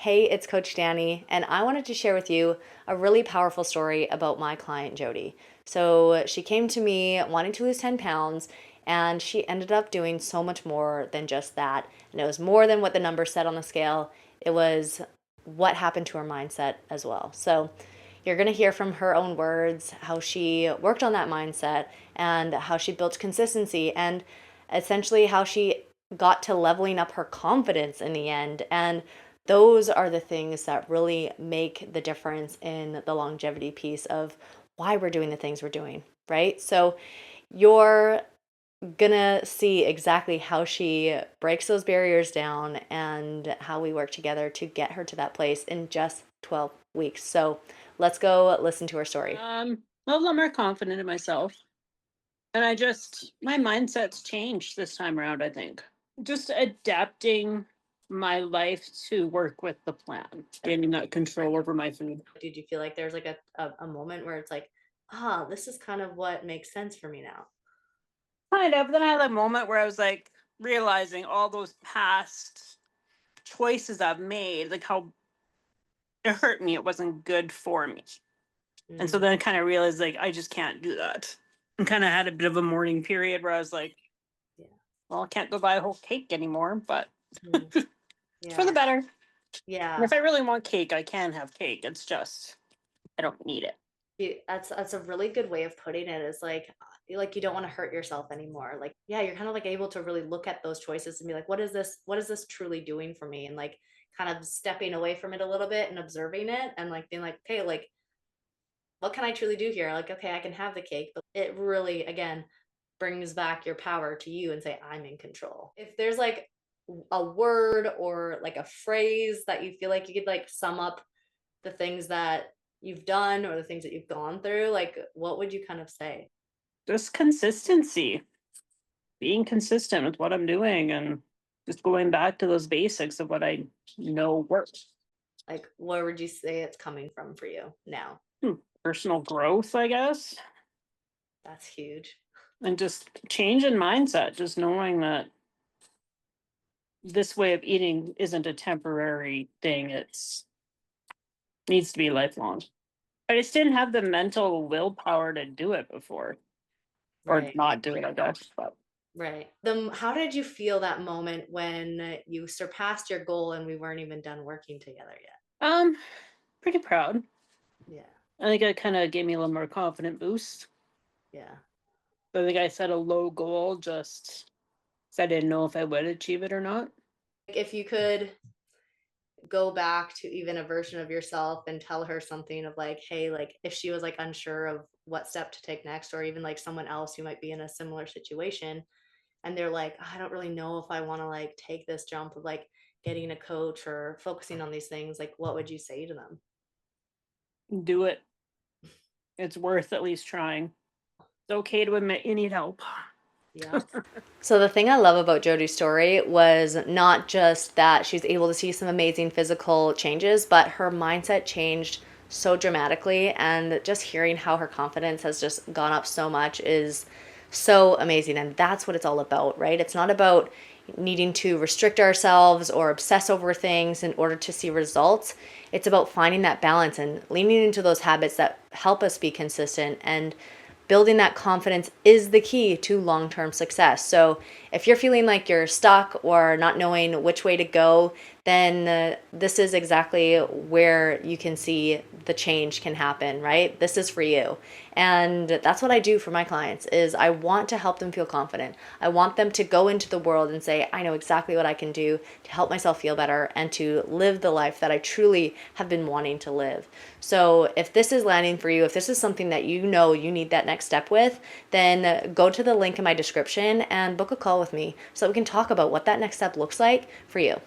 Hey, it's Coach Dani, and I wanted to share with you a really powerful story about my client, Jody. So, she came to me wanting to lose 10 pounds, and she ended up doing so much more than just that. And it was more than what the number said on the scale, it was what happened to her mindset as well. So, you're going to hear from her own words how she worked on that mindset and how she built consistency and essentially how she got to leveling up her confidence in the end. And those are the things that really make the difference in the longevity piece of why we're doing the things we're doing, right? So you're gonna see exactly how she breaks those barriers down and how we work together to get her to that place in just 12 weeks. So let's go listen to her story. A lot more confident in myself. And my mindset's changed this time around, I think. Just adapting my life to work with the plan, gaining that control over my food. Did you feel like there's like a moment where it's like, ah, this is kind of what makes sense for me now? Kind of. Then I had a moment where I was like realizing all those past choices I've made, like how it hurt me. It wasn't good for me. And so Mm, then I kind of realized like I just can't do that. And kind of had a bit of a mourning period where I was like, yeah. well, I can't go buy a whole cake anymore, but Mm, it's for the yeah. better. And Yeah. if I really want cake, I can have cake. It's just I don't need it. That's a really good way of putting it is like you don't want to hurt yourself anymore. Like, yeah, you're kind of like able to really look at those choices and be like, what is this truly doing for me? And like kind of stepping away from it a little bit and observing it and like being like, okay, like what can I truly do here? Like, okay, I can have the cake, but it really again brings back your power to you and say, I'm in control. If there's like a word or like a phrase that you feel like you could like sum up the things that you've done or the things that you've gone through, like what would you kind of say? Just consistency, being consistent with what I'm doing and just going back to those basics of what I know works. Like where would you say it's coming from for you now? Hmm, Personal growth, I guess, That's huge. and just change in mindset, just knowing that this way of eating isn't a temporary thing. It's needs to be lifelong. I just didn't have the mental willpower to do it before or Right. not do it, I guess. But Right. How did you feel that moment when you surpassed your goal and we weren't even done working together yet? um pretty proud. Yeah. I think it kind of gave me a little more confident boost. Yeah. I think I set a low goal just 'cause I didn't know if I would achieve it or not. Like if you could go back to even a version of yourself and tell her something of like, hey, like if she was like unsure of what step to take next, or even like someone else who might be in a similar situation, and they're like, I don't really know if I want to like take this jump of like getting a coach or focusing on these things, like what would you say to them? Do it. It's worth at least trying. It's okay to admit you need help. Yeah. So the thing I love about Jody's story was not just that she was able to see some amazing physical changes, but her mindset changed so dramatically, and just hearing how her confidence has just gone up so much is so amazing. And that's what it's all about, right? It's not about needing to restrict ourselves or obsess over things in order to see results. It's about finding that balance and leaning into those habits that help us be consistent, and building that confidence is the key to long term success. So, if you're feeling like you're stuck or not knowing which way to go, then this is exactly where you can see the change can happen, right? This is for you. And that's what I do for my clients is I want to help them feel confident. I want them to go into the world and say, I know exactly what I can do to help myself feel better and to live the life that I truly have been wanting to live. So if this is landing for you, if this is something that you know you need that next step with, then go to the link in my description and book a call with me so that we can talk about what that next step looks like for you.